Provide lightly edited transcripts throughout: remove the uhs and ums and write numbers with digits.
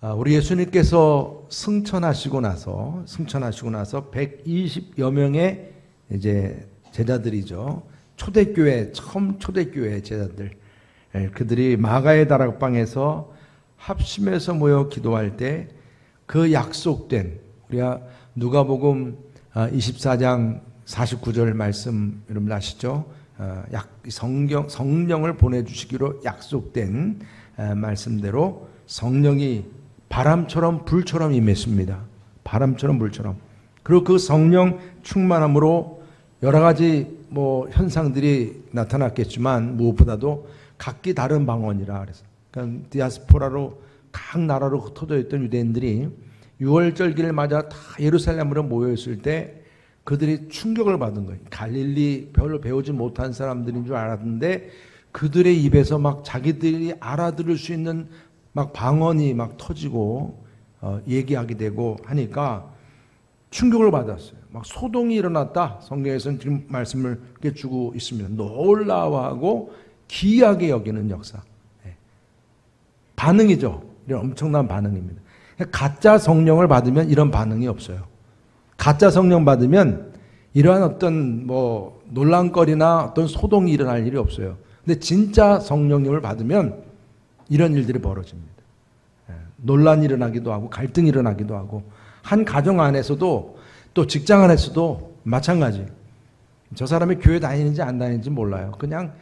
우리 예수님께서 승천하시고 나서 120여 명의 이제 제자들이죠. 초대교회, 처음 초대교회 제자들. 그들이 마가의 다락방에서 합심해서 모여 기도할 때 그 약속된, 우리가 누가복음 24장 49절 말씀 여러분 아시죠? 성령을 보내주시기로 약속된 말씀대로 성령이 바람처럼 불처럼 임했습니다. 바람처럼 불처럼. 그리고 그 성령 충만함으로 여러 가지 현상들이 나타났겠지만 무엇보다도 각기 다른 방언이라 그래서 그러니까 디아스포라로 각 나라로 흩어져 있던 유대인들이 6월절기를 맞아 다 예루살렘으로 모여있을 때 그들이 충격을 받은 거예요. 갈릴리 별로 배우지 못한 사람들인 줄 알았는데 그들의 입에서 막 자기들이 알아들을 수 있는 막 방언이 막 터지고 얘기하게 되고 하니까 충격을 받았어요. 막 소동이 일어났다. 성경에서는 지금 말씀을 이렇게 주고 있습니다. 놀라워하고 기이하게 여기는 역사. 반응이죠. 이런 엄청난 반응입니다. 가짜 성령을 받으면 이런 반응이 없어요. 가짜 성령 받으면 이러한 어떤 논란거리나 어떤 소동이 일어날 일이 없어요. 근데 진짜 성령님을 받으면 이런 일들이 벌어집니다. 논란이 일어나기도 하고 갈등이 일어나기도 하고 한 가정 안에서도 또 직장 안에서도 마찬가지. 저 사람이 교회 다니는지 안 다니는지 몰라요. 그냥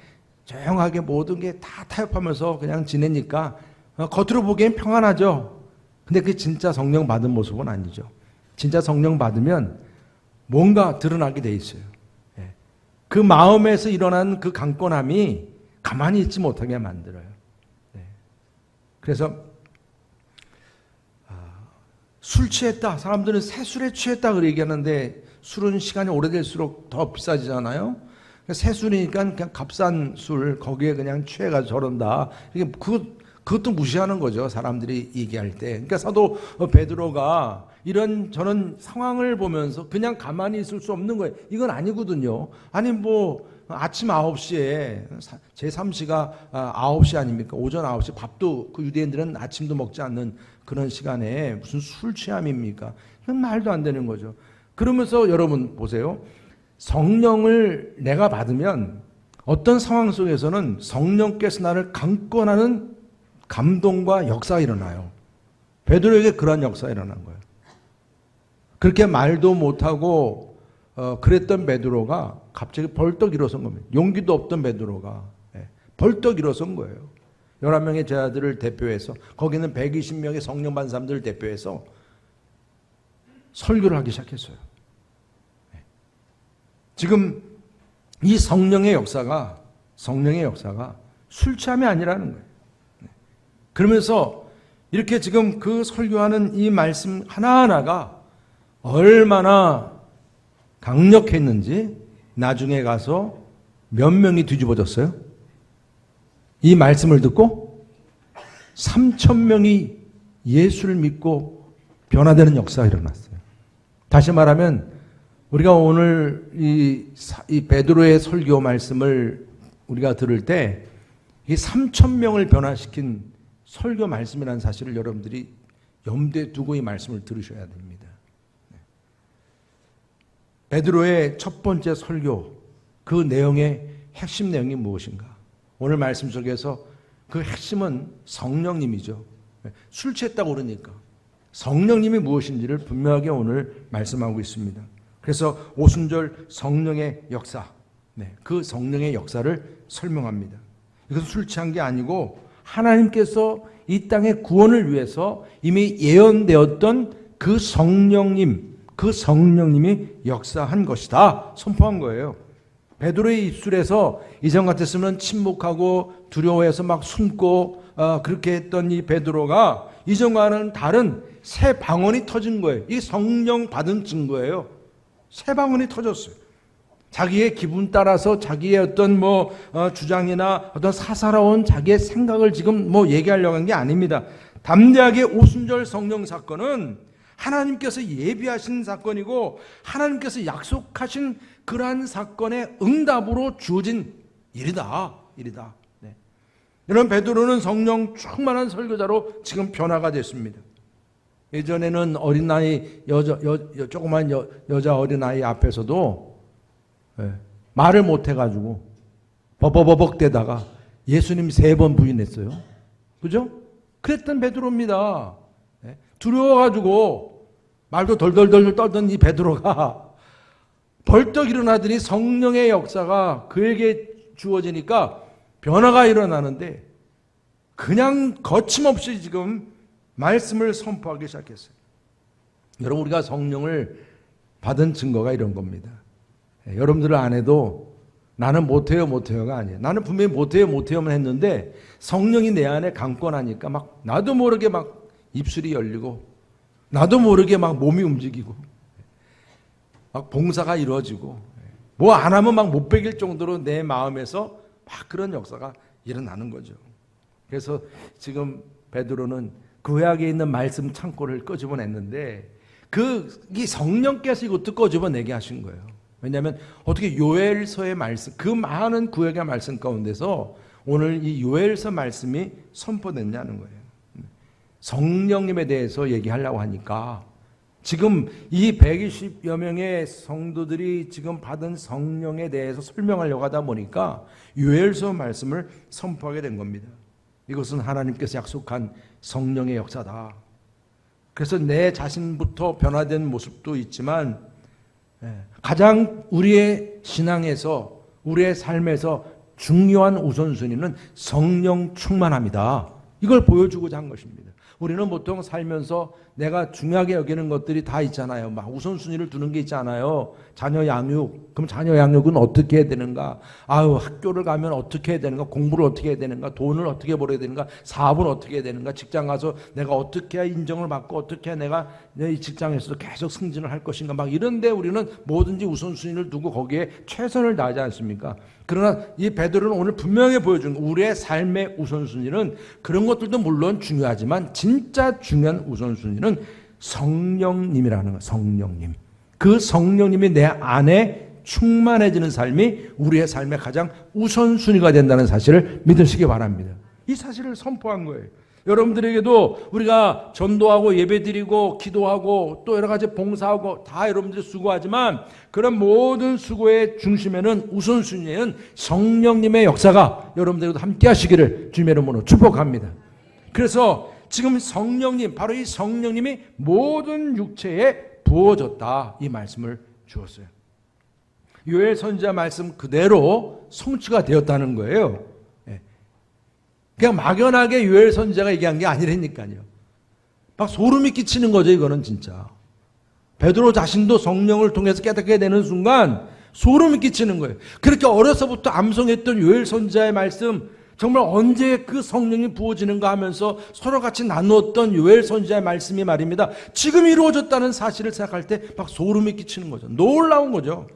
조용하게 모든 게 다 타협하면서 그냥 지내니까 겉으로 보기엔 평안하죠. 근데 그게 진짜 성령 받은 모습은 아니죠. 진짜 성령 받으면 뭔가 드러나게 돼 있어요. 그 마음에서 일어난 그 강건함이 가만히 있지 못하게 만들어요. 그래서 술 취했다. 사람들은 새술에 취했다 그렇게 얘기하는데 술은 시간이 오래될수록 더 비싸지잖아요. 새술이니까 그냥 값싼 술 거기에 그냥 취해가지고 저런다. 이게 그것도 무시하는 거죠. 사람들이 얘기할 때. 그러니까 사도 베드로가 이런 저런 상황을 보면서 그냥 가만히 있을 수 없는 거예요. 이건 아니거든요. 아니 아침 9시에 제3시가 9시 아닙니까? 오전 9시 밥도 그 유대인들은 아침도 먹지 않는 그런 시간에 무슨 술 취함입니까? 이건 말도 안 되는 거죠. 그러면서 여러분 보세요. 성령을 내가 받으면 어떤 상황 속에서는 성령께서 나를 강권하는 감동과 역사가 일어나요. 베드로에게 그런 역사가 일어난 거예요. 그렇게 말도 못하고 그랬던 베드로가 갑자기 벌떡 일어선 겁니다. 용기도 없던 베드로가 벌떡 일어선 거예요. 11명의 제자들을 대표해서 거기는 120명의 성령 받은 사람들을 대표해서 설교를 하기 시작했어요. 지금 이 성령의 역사가 술 취함이 아니라는 거예요. 그러면서 이렇게 지금 그 설교하는 이 말씀 하나하나가 얼마나 강력했는지 나중에 가서 몇 명이 뒤집어졌어요? 이 말씀을 듣고 3,000명이 예수를 믿고 변화되는 역사가 일어났어요. 다시 말하면 우리가 오늘 이 베드로의 설교 말씀을 우리가 들을 때 이 3,000명을 변화시킨 설교 말씀이라는 사실을 여러분들이 염두에 두고 이 말씀을 들으셔야 됩니다. 베드로의 첫 번째 설교, 그 내용의 핵심 내용이 무엇인가? 오늘 말씀 속에서 그 핵심은 성령님이죠. 술 취했다고 그러니까 성령님이 무엇인지를 분명하게 오늘 말씀하고 있습니다. 그래서 오순절 성령의 역사, 그 성령의 역사를 설명합니다. 이것은 술 취한 게 아니고 하나님께서 이 땅의 구원을 위해서 이미 예언되었던 그 성령님이 역사한 것이다 선포한 거예요. 베드로의 입술에서 이전 같았으면 침묵하고 두려워해서 막 숨고 그렇게 했던 이 베드로가 이전과는 다른 새 방언이 터진 거예요. 이 성령 받은 증거예요. 새 방언이 터졌어요. 자기의 기분 따라서 자기의 어떤 주장이나 어떤 사사로운 자기의 생각을 지금 얘기하려고 한 게 아닙니다. 담대하게 오순절 성령 사건은 하나님께서 예비하신 사건이고 하나님께서 약속하신 그러한 사건의 응답으로 주어진 일이다. 이런 베드로는 성령 충만한 설교자로 지금 변화가 됐습니다. 예전에는 어린아이 조그만 여자 어린아이 앞에서도 말을 못해가지고 버벅버벅 대다가 예수님 3번 부인했어요. 그죠? 그랬던 베드로입니다. 두려워가지고 말도 덜덜덜 떨던 이 베드로가 벌떡 일어나더니 성령의 역사가 그에게 주어지니까 변화가 일어나는데 그냥 거침없이 지금 말씀을 선포하기 시작했어요. 여러분, 우리가 성령을 받은 증거가 이런 겁니다. 여러분들 안에도 나는 못해요가 아니에요. 나는 분명히 못해요만 했는데 성령이 내 안에 강권하니까 막 나도 모르게 막 입술이 열리고 나도 모르게 막 몸이 움직이고 막 봉사가 이루어지고 뭐 안 하면 막 못 베길 정도로 내 마음에서 막 그런 역사가 일어나는 거죠. 그래서 지금 베드로는 그 구약에 있는 말씀 창고를 끄집어냈는데 이 성령께서 이것도 끄집어내게 하신 거예요. 왜냐하면 어떻게 요엘서의 말씀, 그 많은 구약의 말씀 가운데서 오늘 이 요엘서 말씀이 선포됐냐는 거예요. 성령님에 대해서 얘기하려고 하니까 지금 이 120여 명의 성도들이 지금 받은 성령에 대해서 설명하려고 하다 보니까 요엘서 말씀을 선포하게 된 겁니다. 이것은 하나님께서 약속한 성령의 역사다. 그래서 내 자신부터 변화된 모습도 있지만 가장 우리의 신앙에서 우리의 삶에서 중요한 우선순위는 성령 충만함이다. 이걸 보여주고자 한 것입니다. 우리는 보통 살면서 내가 중요하게 여기는 것들이 다 있잖아요. 막 우선순위를 두는 게 있잖아요. 자녀 양육. 그럼 자녀 양육은 어떻게 해야 되는가? 학교를 가면 어떻게 해야 되는가? 공부를 어떻게 해야 되는가? 돈을 어떻게 벌어야 되는가? 사업은 어떻게 해야 되는가? 직장 가서 내가 어떻게 해야 인정을 받고 어떻게 해야 내가 이 직장에서도 계속 승진을 할 것인가? 막 이런데 우리는 뭐든지 우선순위를 두고 거기에 최선을 다하지 않습니까? 그러나 이 베드로는 오늘 분명히 보여준 우리의 삶의 우선순위는 그런 것들도 물론 중요하지만 진짜 중요한 우선순위는 성령님이라는 거예요. 성령님. 그 성령님이 내 안에 충만해지는 삶이 우리의 삶의 가장 우선순위가 된다는 사실을 믿으시기 바랍니다. 이 사실을 선포한 거예요. 여러분들에게도 우리가 전도하고 예배드리고 기도하고 또 여러 가지 봉사하고 다 여러분들이 수고하지만 그런 모든 수고의 중심에는 우선순위에는 성령님의 역사가 여러분들에게도 함께 하시기를 주님의 이름으로 축복합니다. 그래서 지금 성령님, 바로 이 성령님이 모든 육체에 부어졌다, 이 말씀을 주었어요. 요엘 선지자 말씀 그대로 성취가 되었다는 거예요. 그냥 막연하게 요엘 선지자가 얘기한 게 아니라니까요. 막 소름이 끼치는 거죠. 이거는 진짜 베드로 자신도 성령을 통해서 깨닫게 되는 순간 소름이 끼치는 거예요. 그렇게 어려서부터 암송했던 요엘 선지자의 말씀, 정말 언제 그 성령이 부어지는가 하면서 서로 같이 나누었던 요엘 선지자의 말씀이 말입니다, 지금 이루어졌다는 사실을 생각할 때 막 소름이 끼치는 거죠. 놀라운 거죠.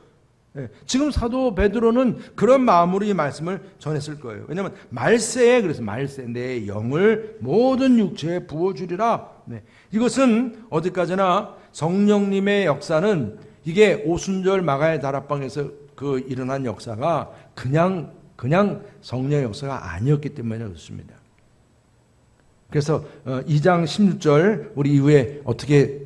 지금 사도 베드로는 그런 마음으로 이 말씀을 전했을 거예요. 왜냐하면 그래서 말세 내 영을 모든 육체에 부어주리라. 이것은 어디까지나 성령님의 역사는 이게 오순절 마가의 다락방에서 그 일어난 역사가 그냥 성령의 역사가 아니었기 때문에 그렇습니다. 그래서 2장 16절 우리 이후에 어떻게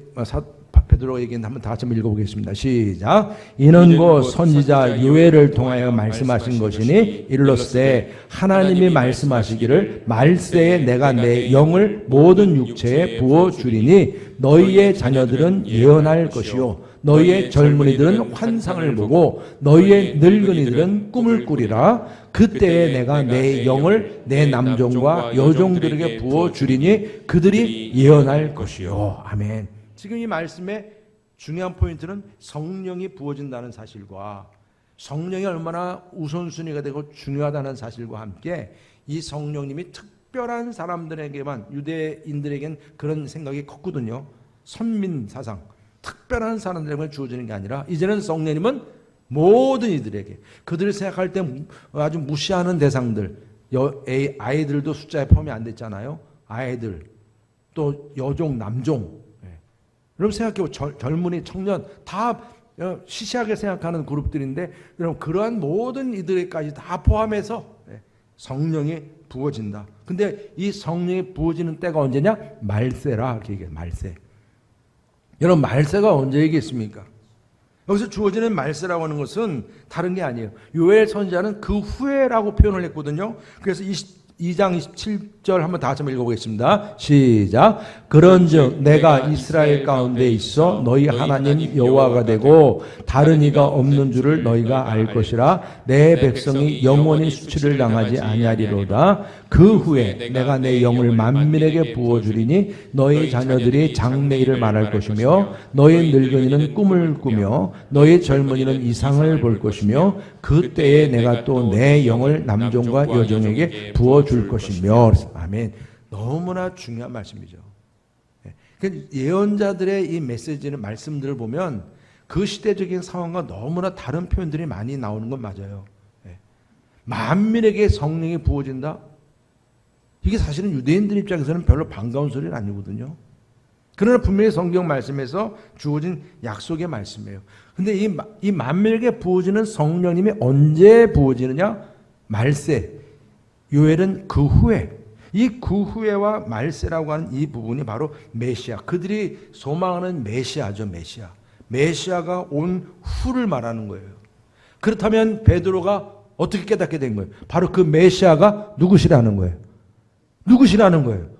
베드로가 얘기했는데 한번 다 같이 한번 읽어보겠습니다. 시작. 이는 곧 선지자 요엘을 통하여 말씀하신 것이니 이르렀으되 하나님이 말씀하시기를 말세에 내가 내 영을 모든 육체에 부어주리니 너희의 자녀들은 예언할 것이요 너희의 젊은이들은 환상을 보고 너희의 늙은이들은 꿈을 꾸리라. 그때에 내가 내 영을 내 남종과 여종들에게 부어주리니 그들이 예언할 것이요. 아멘. 지금 이 말씀의 중요한 포인트는 성령이 부어진다는 사실과 성령이 얼마나 우선순위가 되고 중요하다는 사실과 함께 이 성령님이 특별한 사람들에게만, 유대인들에겐 그런 생각이 컸거든요. 선민 사상, 특별한 사람들에게만 주어지는 게 아니라 이제는 성령님은 모든 이들에게, 그들을 생각할 때 아주 무시하는 대상들, 아이들도 숫자에 포함이 안 됐잖아요. 아이들, 또 여종, 남종, 여러분 생각해보면 젊은이, 청년 다 시시하게 생각하는 그룹들인데 여러분 그러한 모든 이들까지 다 포함해서 성령이 부어진다. 근데 이 성령이 부어지는 때가 언제냐? 말세라 이렇게 얘기해요. 말세. 여러분 말세가 언제 얘기했습니까? 여기서 주어지는 말세라고 하는 것은 다른 게 아니에요. 요엘 선지자는 그 후에라고 표현을 했거든요. 그래서 2장 27절 한번 다 같이 한번 읽어보겠습니다. 시작. 그런즉 내가 이스라엘 가운데 있어 너희 하나님 여호와가 되고 다른 이가 없는 줄을 너희가 알 것이라. 내 백성이 영원히 수치를 당하지 아니하리로다. 그 후에 내가 내 영을 만민에게 부어주리니 너희 자녀들이 장래일을 말할 것이며 너희 늙은이는 꿈을 꾸며 너희 젊은이는 이상을 볼 것이며 그때에 내가 또 내 영을 남종과 여종에게 부어줄 것이며. 아멘. 너무나 중요한 말씀이죠. 예언자들의 이 메시지는 말씀들을 보면 그 시대적인 상황과 너무나 다른 표현들이 많이 나오는 건 맞아요. 만민에게 성령이 부어진다. 이게 사실은 유대인들 입장에서는 별로 반가운 소리는 아니거든요. 그러나 분명히 성경 말씀에서 주어진 약속의 말씀이에요. 근데 이 만민에게 부어지는 성령님이 언제 부어지느냐? 말세. 요엘은 그 후에. 이 그 후에와 말세라고 하는 이 부분이 바로 메시아. 그들이 소망하는 메시아죠. 메시아. 메시아가 온 후를 말하는 거예요. 그렇다면 베드로가 어떻게 깨닫게 된 거예요? 바로 그 메시아가 누구시라는 거예요. 누구시라는 거예요?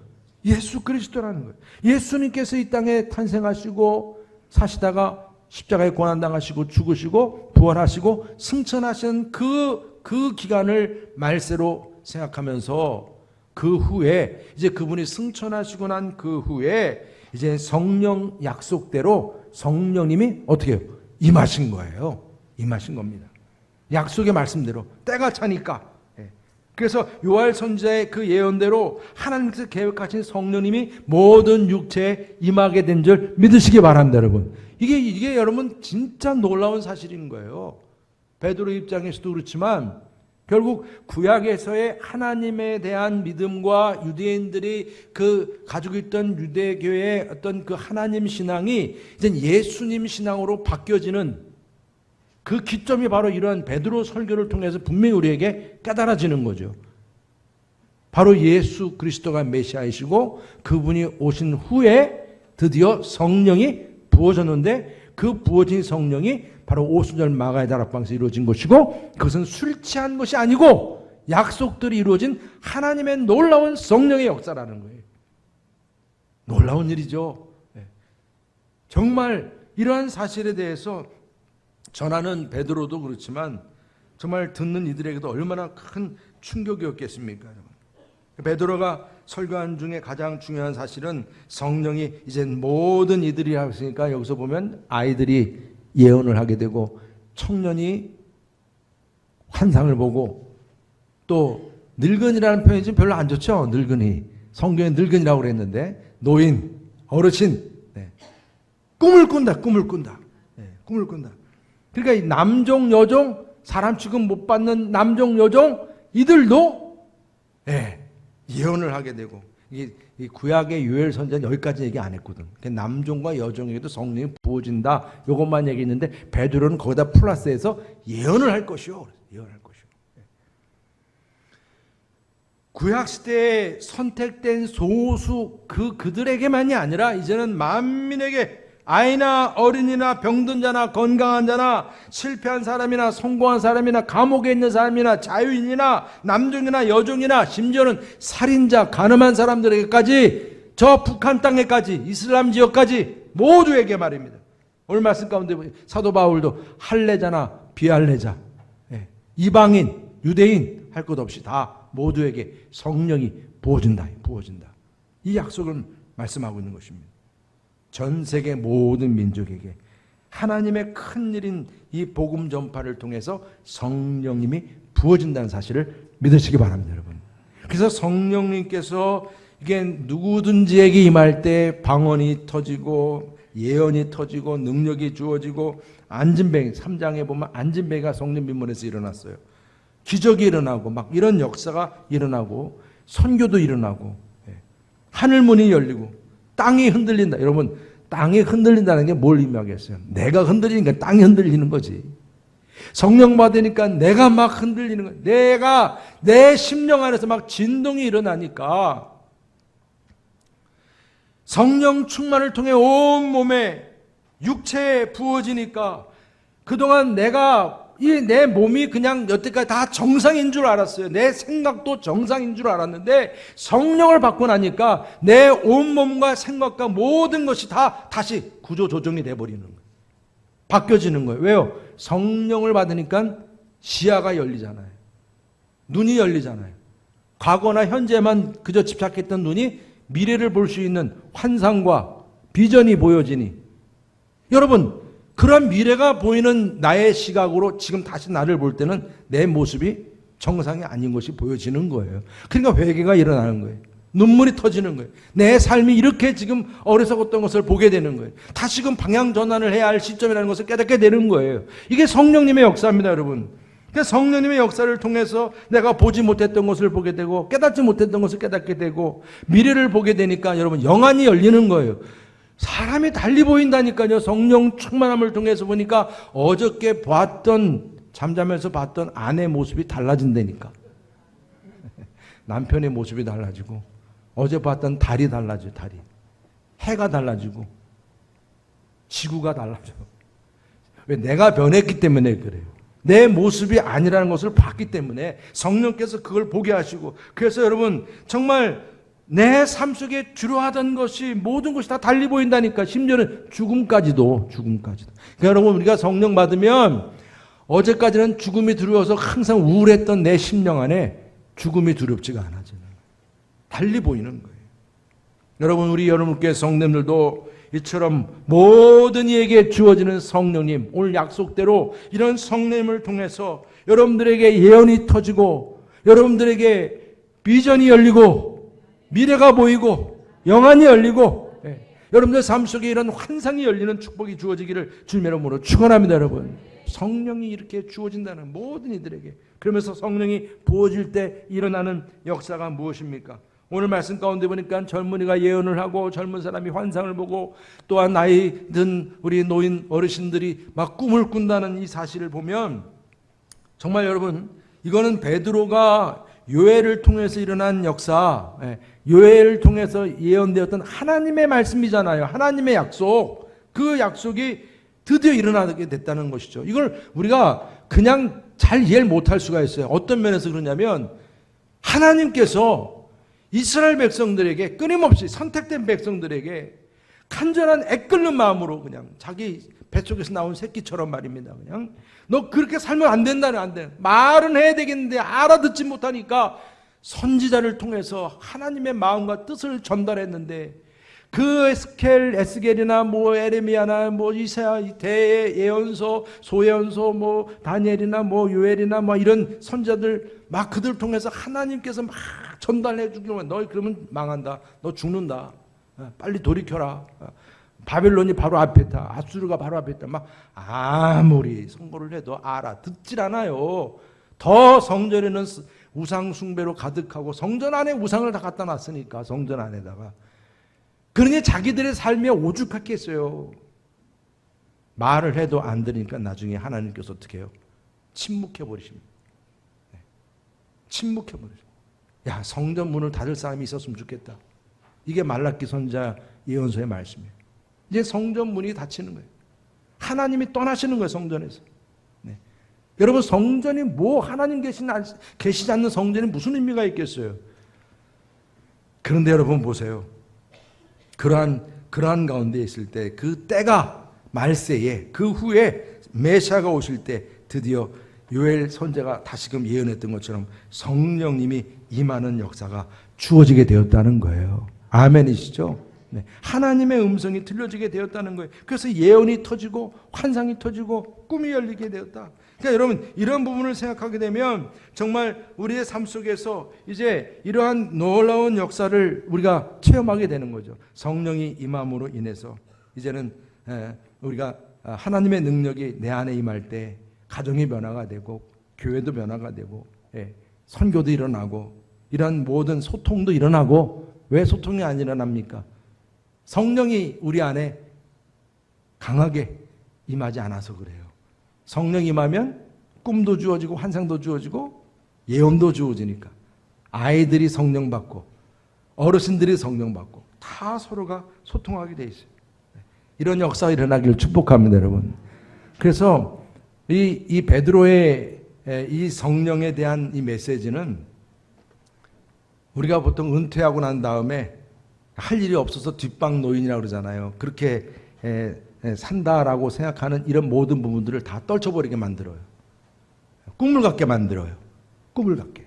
예수 그리스도라는 거예요. 예수님께서 이 땅에 탄생하시고 사시다가 십자가에 고난당하시고 죽으시고 부활하시고 승천하신 그 기간을 말세로 생각하면서 그 후에 이제 그분이 승천하시고 난 그 후에 이제 성령 약속대로 성령님이 어떻게 해요? 임하신 거예요. 임하신 겁니다. 약속의 말씀대로 때가 차니까. 그래서 요엘 선지자의 그 예언대로 하나님께서 계획하신 성령님이 모든 육체에 임하게 된 줄 믿으시기 바랍니다, 여러분. 이게 여러분 진짜 놀라운 사실인 거예요. 베드로 입장에서도 그렇지만 결국 구약에서의 하나님에 대한 믿음과 유대인들이 그 가지고 있던 유대교의 어떤 그 하나님 신앙이 이제 예수님 신앙으로 바뀌어지는 그 기점이 바로 이러한 베드로 설교를 통해서 분명히 우리에게 깨달아지는 거죠. 바로 예수 그리스도가 메시아이시고 그분이 오신 후에 드디어 성령이 부어졌는데 그 부어진 성령이 바로 오순절 마가의 다락방에서 이루어진 것이고 그것은 술 취한 것이 아니고 약속들이 이루어진 하나님의 놀라운 성령의 역사라는 거예요. 놀라운 일이죠. 정말 이러한 사실에 대해서 전하는 베드로도 그렇지만 정말 듣는 이들에게도 얼마나 큰 충격이었겠습니까? 베드로가 설교한 중에 가장 중요한 사실은 성령이 이제 모든 이들이 하시니까 여기서 보면 아이들이 예언을 하게 되고 청년이 환상을 보고 또 늙은이라는 표현이 좀 별로 안 좋죠. 늙은이. 성경에 늙은이라고 그랬는데 노인, 어르신 꿈을 꾼다. 꿈을 꾼다. 꿈을 꾼다. 그러니까 이 남종, 여종, 사람 취급 못 받는 남종, 여종 이들도 예언을 하게 되고 이 구약의 요엘 선지자는 여기까지 얘기 안 했거든. 남종과 여종에게도 성령이 부어진다. 이것만 얘기했는데 베드로는 거기다 플러스해서 예언을 할 것이요. 예언할 것이요. 구약 시대에 선택된 소수 그들에게만이 아니라 이제는 만민에게 아이나 어린이나 병든 자나 건강한 자나 실패한 사람이나 성공한 사람이나 감옥에 있는 사람이나 자유인이나 남종이나 여종이나 심지어는 살인자 가늠한 사람들에게까지 저 북한 땅에까지 이슬람 지역까지 모두에게 말입니다. 오늘 말씀 가운데 사도 바울도 할례자나 비할례자 이방인 유대인 할 것 없이 다 모두에게 성령이 부어진다. 이 약속을 말씀하고 있는 것입니다. 전 세계 모든 민족에게 하나님의 큰일인 이 복음 전파를 통해서 성령님이 부어진다는 사실을 믿으시기 바랍니다, 여러분. 그래서 성령님께서 이게 누구든지에게 임할 때 방언이 터지고 예언이 터지고 능력이 주어지고 안진뱅이 3장에 보면 안진뱅이가 성령 민문에서 일어났어요. 기적이 일어나고 막 이런 역사가 일어나고 선교도 일어나고 하늘문이 열리고 땅이 흔들린다. 여러분 땅이 흔들린다는 게 뭘 의미하겠어요? 내가 흔들리니까 땅이 흔들리는 거지. 성령 받으니까 내가 막 흔들리는 거예요. 내가 내 심령 안에서 막 진동이 일어나니까 성령 충만을 통해 온 몸에 육체에 부어지니까 그동안 내가 내 몸이 그냥 여태까지 다 정상인 줄 알았어요. 내 생각도 정상인 줄 알았는데 성령을 받고 나니까 내 온몸과 생각과 모든 것이 다 다시 구조조정이 돼버리는 거예요. 바뀌어지는 거예요. 왜요? 성령을 받으니까 시야가 열리잖아요. 눈이 열리잖아요. 과거나 현재만 그저 집착했던 눈이 미래를 볼 수 있는 환상과 비전이 보여지니, 여러분 그런 미래가 보이는 나의 시각으로 지금 다시 나를 볼 때는 내 모습이 정상이 아닌 것이 보여지는 거예요. 그러니까 회개가 일어나는 거예요. 눈물이 터지는 거예요. 내 삶이 이렇게 지금 어리석었던 것을 보게 되는 거예요. 다시금 방향 전환을 해야 할 시점이라는 것을 깨닫게 되는 거예요. 이게 성령님의 역사입니다, 여러분. 그러니까 성령님의 역사를 통해서 내가 보지 못했던 것을 보게 되고 깨닫지 못했던 것을 깨닫게 되고 미래를 보게 되니까 여러분 영안이 열리는 거예요. 사람이 달리 보인다니까요. 성령 충만함을 통해서 보니까 어저께 잠자면서 봤던 아내 모습이 달라진다니까. 남편의 모습이 달라지고 어제 봤던 달이 달라져요. 달이. 해가 달라지고 지구가 달라져. 왜? 내가 변했기 때문에 그래요. 내 모습이 아니라는 것을 봤기 때문에 성령께서 그걸 보게 하시고, 그래서 여러분 정말 내 삶 속에 주로하던 것이 모든 것이 다 달리 보인다니까. 심지어는 죽음까지도. 그러니까 여러분 우리가 성령 받으면 어제까지는 죽음이 두려워서 항상 우울했던 내 심령 안에 죽음이 두렵지가 않아지는 거예요. 달리 보이는 거예요. 여러분 우리 여러분께 성도님들도 이처럼 모든 이에게 주어지는 성령님, 오늘 약속대로 이런 성령님을 통해서 여러분들에게 예언이 터지고 여러분들에게 비전이 열리고 미래가 보이고 영안이 열리고 여러분들 삶 속에 이런 환상이 열리는 축복이 주어지기를 주님의 이름으로 축원합니다. 여러분 성령이 이렇게 주어진다는 모든 이들에게, 그러면서 성령이 부어질 때 일어나는 역사가 무엇입니까? 오늘 말씀 가운데 보니까 젊은이가 예언을 하고 젊은 사람이 환상을 보고 또한 나이 든 우리 노인 어르신들이 막 꿈을 꾼다는 이 사실을 보면 정말 여러분 이거는 베드로가 요엘을 통해서 일어난 역사, 요엘을 통해서 예언되었던 하나님의 말씀이잖아요. 하나님의 약속, 그 약속이 드디어 일어나게 됐다는 것이죠. 이걸 우리가 그냥 잘 이해를 못할 수가 있어요. 어떤 면에서 그러냐면 하나님께서 이스라엘 백성들에게 끊임없이 선택된 백성들에게 간절한 애끓는 마음으로 그냥 자기 뱃속에서 나온 새끼처럼 말입니다. 그냥 너 그렇게 살면 안 된다는 안 돼. 말은 해야 되겠는데 알아듣지 못하니까 선지자를 통해서 하나님의 마음과 뜻을 전달했는데 그 에스겔이나 뭐 에레미야나 뭐 이사야 대예언서 소예언서 뭐 다니엘이나 뭐 요엘이나 뭐 이런 선지자들 막 그들 통해서 하나님께서 막 전달해 주기만, 너 그러면 망한다, 너 죽는다, 빨리 돌이켜라, 바벨론이 바로 앞에 있다, 아수르가 바로 앞에 있다, 막 아무리 선고를 해도 알아듣질 않아요. 더 성전에는 우상 숭배로 가득하고 성전 안에 우상을 다 갖다 놨으니까 성전 안에다가. 그러니 자기들의 삶에 오죽했겠어요. 말을 해도 안 들으니까 나중에 하나님께서 어떻게 해요? 침묵해 버리십니다. 침묵해 버리십니다. 야, 성전 문을 닫을 사람이 있었으면 좋겠다. 이게 말라기 선지자 예언서의 말씀이에요. 이제 성전 문이 닫히는 거예요. 하나님이 떠나시는 거예요, 성전에서. 네. 여러분 성전이 뭐 하나님 계시지 않는 성전이 무슨 의미가 있겠어요? 그런데 여러분 보세요. 그러한 가운데 있을 때 그 때가 말세에 그 후에 메시아가 오실 때 드디어 요엘 선지자가 다시금 예언했던 것처럼 성령님이 임하는 역사가 주어지게 되었다는 거예요. 아멘이시죠? 네. 하나님의 음성이 들려지게 되었다는 거예요. 그래서 예언이 터지고 환상이 터지고 꿈이 열리게 되었다. 그러니까 여러분 이런 부분을 생각하게 되면 정말 우리의 삶 속에서 이제 이러한 놀라운 역사를 우리가 체험하게 되는 거죠. 성령이 임함으로 인해서 이제는 우리가 하나님의 능력이 내 안에 임할 때 가정이 변화가 되고 교회도 변화가 되고 선교도 일어나고 이런 모든 소통도 일어나고. 왜 소통이 안 일어납니까? 성령이 우리 안에 강하게 임하지 않아서 그래요. 성령 임하면 꿈도 주어지고 환상도 주어지고 예언도 주어지니까 아이들이 성령 받고 어르신들이 성령 받고 다 서로가 소통하게 돼 있어요. 이런 역사가 일어나기를 축복합니다, 여러분. 그래서 이 베드로의 이 성령에 대한 이 메시지는 우리가 보통 은퇴하고 난 다음에 할 일이 없어서 뒷방 노인이라고 그러잖아요. 그렇게 산다라고 생각하는 이런 모든 부분들을 다 떨쳐버리게 만들어요. 꿈을 갖게 만들어요. 꿈을 갖게.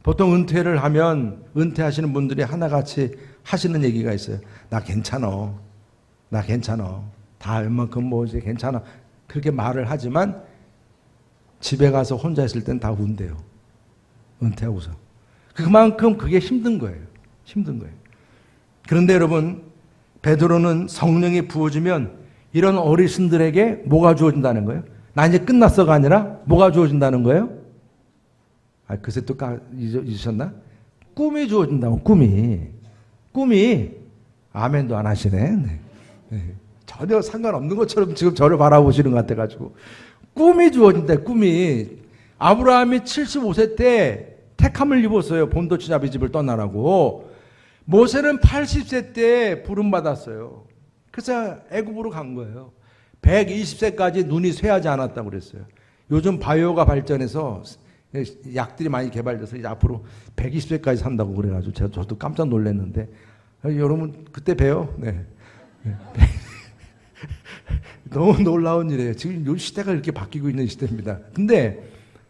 보통 은퇴를 하면 은퇴하시는 분들이 하나같이 하시는 얘기가 있어요. 나 괜찮아. 나 괜찮아. 다 얼만큼 뭐 이제 괜찮아. 그렇게 말을 하지만 집에 가서 혼자 있을 땐 다 운대요. 은퇴하고서. 그만큼 그게 힘든 거예요. 힘든 거예요. 그런데 여러분, 베드로는 성령이 부어지면 이런 어르신들에게 뭐가 주어진다는 거예요? 나 이제 끝났어가 아니라 뭐가 주어진다는 거예요? 아, 그새 또 잊으셨나? 꿈이 주어진다고, 꿈이. 꿈이. 아멘도 안 하시네. 네. 네. 전혀 상관없는 것처럼 지금 저를 바라보시는 것 같아가지고. 꿈이 주어진다, 꿈이. 아브라함이 75세 때 택함을 입었어요. 본토친 아비 집을 떠나라고. 모세는 80세 때 부름받았어요. 그래서 애굽으로 간 거예요. 120세까지 눈이 쇠하지 않았다고 그랬어요. 요즘 바이오가 발전해서 약들이 많이 개발돼서 이제 앞으로 120세까지 산다고 그래가지고 저도 깜짝 놀랐는데 여러분 그때 봬요. 네. 너무 놀라운 일이에요. 지금 이 시대가 이렇게 바뀌고 있는 시대입니다. 근데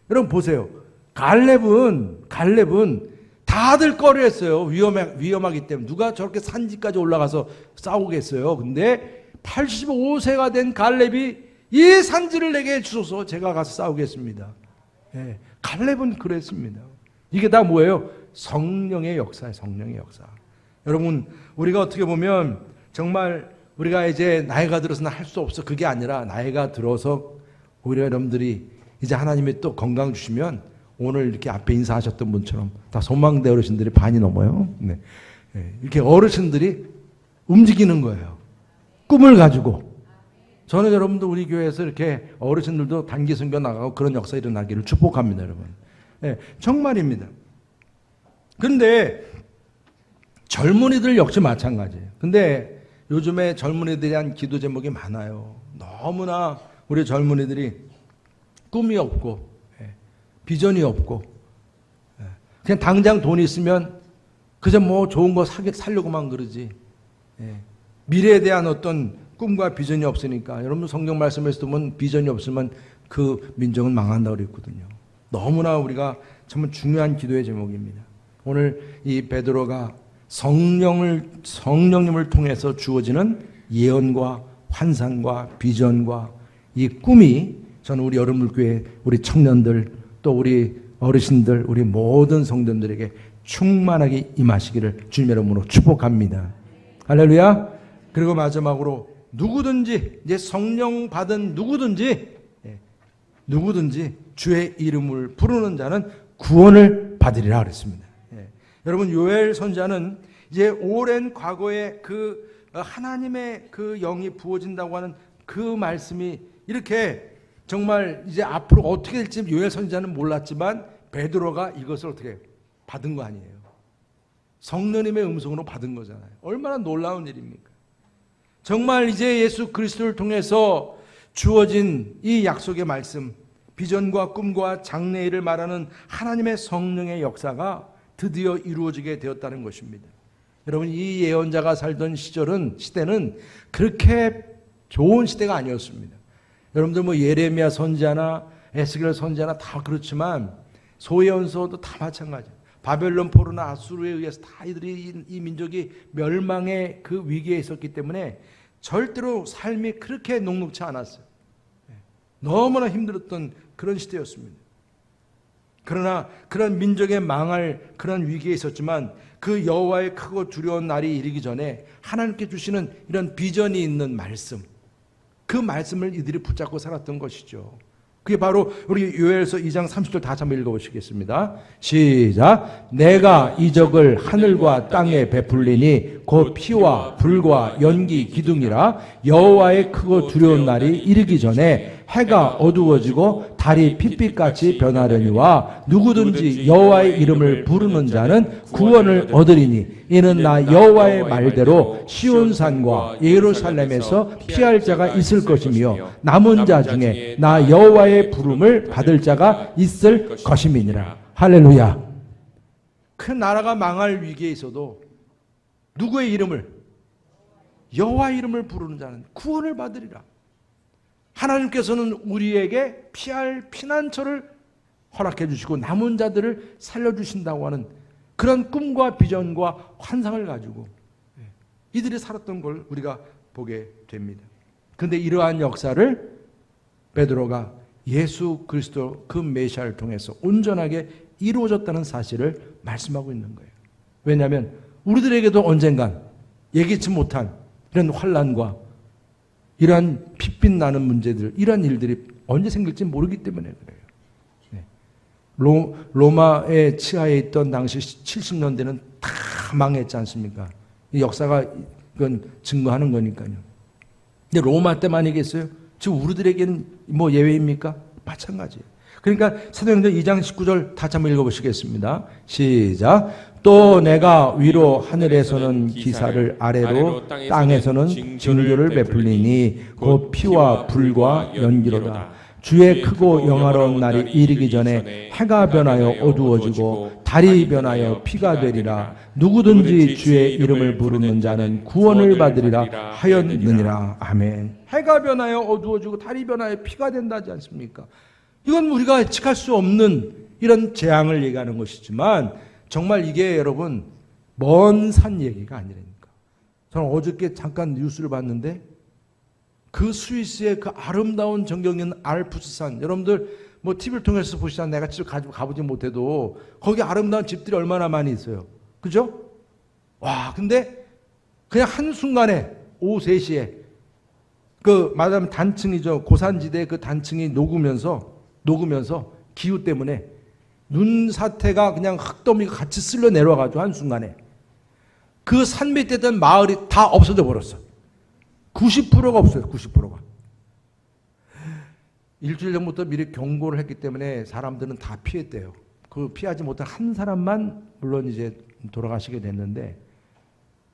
여러분 보세요. 갈렙은 다들 꺼려했어요. 위험하기 때문에. 누가 저렇게 산지까지 올라가서 싸우겠어요. 근데 85세가 된 갈렙이 이 산지를 내게 주소서 제가 가서 싸우겠습니다. 네. 갈렙은 그랬습니다. 이게 다 뭐예요? 성령의 역사예요. 성령의 역사. 여러분 우리가 어떻게 보면 정말 우리가 이제 나이가 들어서는 할 수 없어. 그게 아니라 나이가 들어서 오히려 여러분들이 이제 하나님이 또 건강 주시면 오늘 이렇게 앞에 인사하셨던 분처럼 다 소망대 어르신들이 반이 넘어요. 네. 네. 이렇게 어르신들이 움직이는 거예요. 꿈을 가지고. 저는 여러분들 우리 교회에서 이렇게 어르신들도 단기 선교 나가고 그런 역사 일어나기를 축복합니다, 여러분. 네. 정말입니다. 그런데 젊은이들 역시 마찬가지예요. 근데 요즘에 젊은이들에 대한 기도 제목이 많아요. 너무나 우리 젊은이들이 꿈이 없고 비전이 없고 그냥 당장 돈이 있으면 그저 뭐 좋은 거 살려고만 그러지. 미래에 대한 어떤 꿈과 비전이 없으니까 여러분 성경 말씀에서 보면 비전이 없으면 그 민족은 망한다고 그랬거든요. 너무나 우리가 정말 중요한 기도의 제목입니다. 오늘 이 베드로가 성령님을 통해서 주어지는 예언과 환상과 비전과 이 꿈이 저는 우리 여러분교회 우리 청년들 또 우리 어르신들 우리 모든 성도들에게 충만하게 임하시기를 주님 이름으로 축복합니다. 할렐루야. 그리고 마지막으로 누구든지 이제 성령 받은 누구든지 주의 이름을 부르는 자는 구원을 받으리라 그랬습니다. 여러분 요엘 선지자는 이제 오랜 과거에 그 하나님의 그 영이 부어진다고 하는 그 말씀이 이렇게 정말 이제 앞으로 어떻게 될지 요엘 선지자는 몰랐지만 베드로가 이것을 어떻게 받은 거 아니에요. 성령님의 음성으로 받은 거잖아요. 얼마나 놀라운 일입니까? 정말 이제 예수 그리스도를 통해서 주어진 이 약속의 말씀, 비전과 꿈과 장래일을 말하는 하나님의 성령의 역사가 드디어 이루어지게 되었다는 것입니다. 여러분 이 예언자가 살던 시대는 그렇게 좋은 시대가 아니었습니다. 여러분들 뭐 예레미야 선지자나 에스겔 선지자나 다 그렇지만 소예언서도 다 마찬가지예요. 바벨론 포로나 아수르에 의해서 다 이 민족이 멸망의 그 위기에 있었기 때문에 절대로 삶이 그렇게 녹록지 않았어요. 너무나 힘들었던 그런 시대였습니다. 그러나 그런 민족의 망할 그런 위기에 있었지만 그 여호와의 크고 두려운 날이 이르기 전에 하나님께 주시는 이런 비전이 있는 말씀, 그 말씀을 이들이 붙잡고 살았던 것이죠. 그게 바로 우리 요엘서 2장 30절 다시 한번 읽어보시겠습니다. 시작. 내가 이적을 하늘과 땅에 베풀리니 곧 피와 불과 연기 기둥이라 여호와의 크고 두려운 날이 이르기 전에 해가 어두워지고 달이 핏빛같이 변하려니와 누구든지 여호와의 이름을 부르는 자는 구원을 얻으리니 이는 나 여호와의 말대로 시온산과 예루살렘에서 피할 자가 있을 것이며 남은 자 중에 나 여호와의 부름을 받을 자가 있을 것임이니라. 할렐루야. 큰 나라가 망할 위기에 있어도 누구의 이름을? 여호와의 이름을 부르는 자는 구원을 받으리라. 하나님께서는 우리에게 피할 피난처를 허락해 주시고 남은 자들을 살려주신다고 하는 그런 꿈과 비전과 환상을 가지고 이들이 살았던 걸 우리가 보게 됩니다. 그런데 이러한 역사를 베드로가 예수 그리스도 그 메시아를 통해서 온전하게 이루어졌다는 사실을 말씀하고 있는 거예요. 왜냐하면 우리들에게도 언젠간 예기치 못한 이런 환난과 이러한 핏빛 나는 문제들, 이러한 일들이 언제 생길지 모르기 때문에 그래요. 네. 로마의 치하에 있던 당시 70년대는 다 망했지 않습니까? 이 역사가 이건 증거하는 거니까요. 근데 로마 때만이겠어요? 지금 우리들에게는 뭐 예외입니까? 마찬가지예요. 그러니까 사도행전 2장 19절 다시 한번 읽어보시겠습니다. 시작. 또 내가 위로 하늘에서는 기사를 아래로 땅에서는 징조를 베풀리니 곧 피와 불과 연기로다. 주의 크고 영화로운 날이 이르기 전에 해가 변하여 어두워지고 달이 변하여 피가 되리라. 누구든지 주의 이름을 부르는 자는 구원을 받으리라 하였느니라. 아멘. 해가 변하여 어두워지고 달이 변하여 피가 된다지 않습니까? 이건 우리가 예측할 수 없는 이런 재앙을 얘기하는 것이지만 정말 이게 여러분 먼 산 얘기가 아니라니까. 저는 어저께 잠깐 뉴스를 봤는데 그 스위스의 그 아름다운 전경인 알프스산, 여러분들 뭐 TV를 통해서 보시잖아요. 내가 직접 가보지 못해도 거기 아름다운 집들이 얼마나 많이 있어요. 그죠? 와, 근데 그냥 한순간에 오후 3시에 그 말하자면 단층이죠. 고산지대 그 단층이 녹으면서 기후 때문에 눈사태가 그냥 흙더미가 같이 쓸려 내려와가지고 한순간에 그 산 밑에 있던 마을이 다 없어져 버렸어. 90%가 없어요. 90%가. 일주일 전부터 미리 경고를 했기 때문에 사람들은 다 피했대요. 그 피하지 못한 한 사람만 물론 이제 돌아가시게 됐는데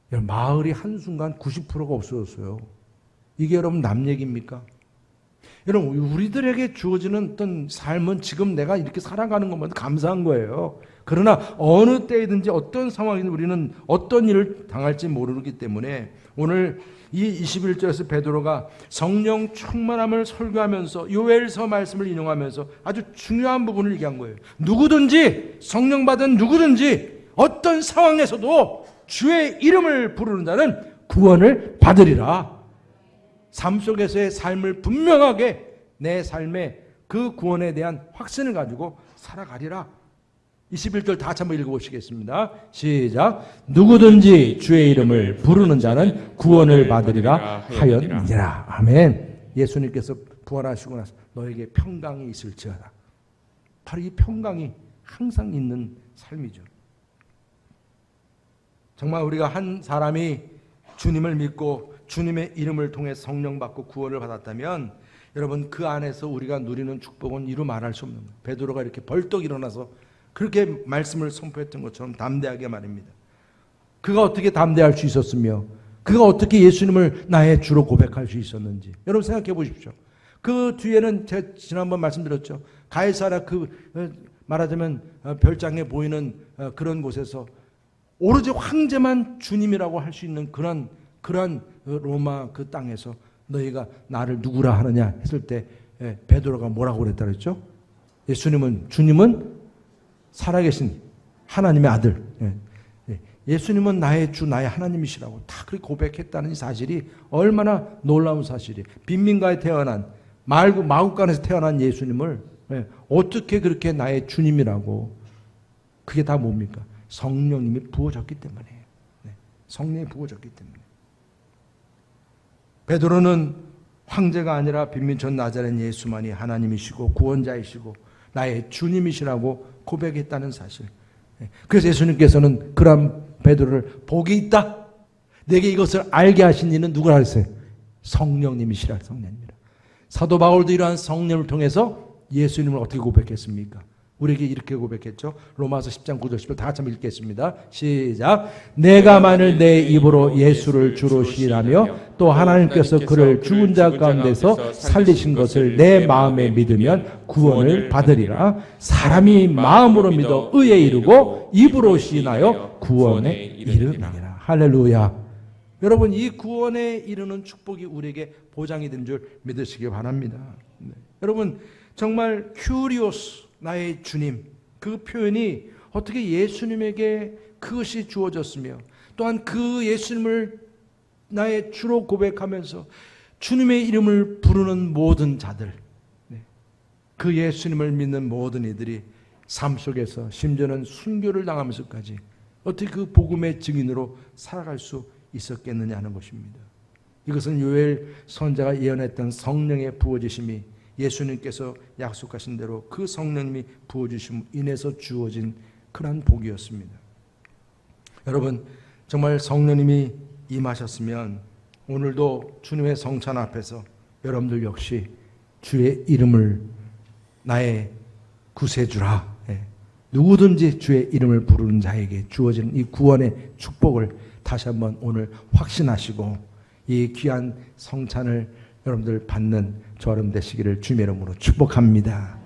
마을이 한순간 90%가 없어졌어요. 이게 여러분 남 얘기입니까? 여러분 우리들에게 주어지는 어떤 삶은 지금 내가 이렇게 살아가는 것만 감사한 거예요. 그러나 어느 때이든지 어떤 상황이든 우리는 어떤 일을 당할지 모르기 때문에 오늘 이 21절에서 베드로가 성령 충만함을 설교하면서 요엘서 말씀을 인용하면서 아주 중요한 부분을 얘기한 거예요. 누구든지 성령 받은 누구든지 어떤 상황에서도 주의 이름을 부르는 자는 구원을 받으리라. 삶 속에서의 삶을 분명하게 내 삶에 그 구원에 대한 확신을 가지고 살아가리라. 21절 다시 한번 읽어보시겠습니다. 시작. 누구든지 주의 이름을 부르는 자는 구원을 받으리라 하였느니라. 아멘. 예수님께서 부활하시고 나서 너에게 평강이 있을지어다. 바로 이 평강이 항상 있는 삶이죠. 정말 우리가 한 사람이 주님을 믿고 주님의 이름을 통해 성령 받고 구원을 받았다면 여러분 그 안에서 우리가 누리는 축복은 이루 말할 수 없는 거예요. 베드로가 이렇게 벌떡 일어나서 그렇게 말씀을 선포했던 것처럼 담대하게 말입니다. 그가 어떻게 담대할 수 있었으며 그가 어떻게 예수님을 나의 주로 고백할 수 있었는지 여러분 생각해 보십시오. 그 뒤에는 제가 지난번 말씀드렸죠. 가이사랴 그 말하자면 별장에 보이는 그런 곳에서 오로지 황제만 주님이라고 할 수 있는 그러한 로마 그 땅에서 너희가 나를 누구라 하느냐 했을 때 베드로가 뭐라고 그랬다 그랬죠? 주님은 살아계신 하나님의 아들. 예수님은 나의 주, 나의 하나님이시라고 다 그렇게 고백했다는 사실이 얼마나 놀라운 사실이에요. 빈민가에 태어난 마국간에서 태어난 예수님을 어떻게 그렇게 나의 주님이라고. 그게 다 뭡니까? 성령님이 부어졌기 때문이에요. 성령이 부어졌기 때문에. 베드로는 황제가 아니라 빈민촌 나자렛 예수만이 하나님이시고 구원자이시고 나의 주님이시라고 고백했다는 사실. 그래서 예수님께서는 그런 베드로를 복이 있다. 내게 이것을 알게 하신 이는 누구라 했어요? 성령님이시라. 성령님이라. 사도 바울도 이러한 성령을 통해서 예수님을 어떻게 고백했습니까? 우리에게 이렇게 고백했죠. 로마서 10장 9절 10절 다 같이 한번 읽겠습니다. 시작. 내가 만일 내 입으로 예수를 주로 시인하며 또 하나님께서 그를 죽은 자 가운데서 살리신 것을 내 마음에 믿으면 구원을 받으리라. 사람이 마음으로 믿어 의에 이르고 입으로 시인하여 구원에 이르느니라. 할렐루야. 여러분, 이 구원에 이르는 축복이 우리에게 보장이 된 줄 믿으시기 바랍니다. 네. 여러분, 정말 큐리오스, 나의 주님, 그 표현이 어떻게 예수님에게 그것이 주어졌으며 또한 그 예수님을 나의 주로 고백하면서 주님의 이름을 부르는 모든 자들, 그 예수님을 믿는 모든 이들이 삶 속에서 심지어는 순교를 당하면서까지 어떻게 그 복음의 증인으로 살아갈 수 있었겠느냐 하는 것입니다. 이것은 요엘 선지자가 예언했던 성령의 부어지심이 예수님께서 약속하신 대로 그 성령님이 부어주심으로 인해서 주어진 그러한 복이었습니다. 여러분, 정말 성령님이 임하셨으면 오늘도 주님의 성찬 앞에서 여러분들 역시 주의 이름을 나의 구세주라, 누구든지 주의 이름을 부르는 자에게 주어지는 이 구원의 축복을 다시 한번 오늘 확신하시고 이 귀한 성찬을 여러분들 받는 저 여러분 되시기를 주님의 이름으로 축복합니다.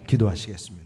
기도하시겠습니다.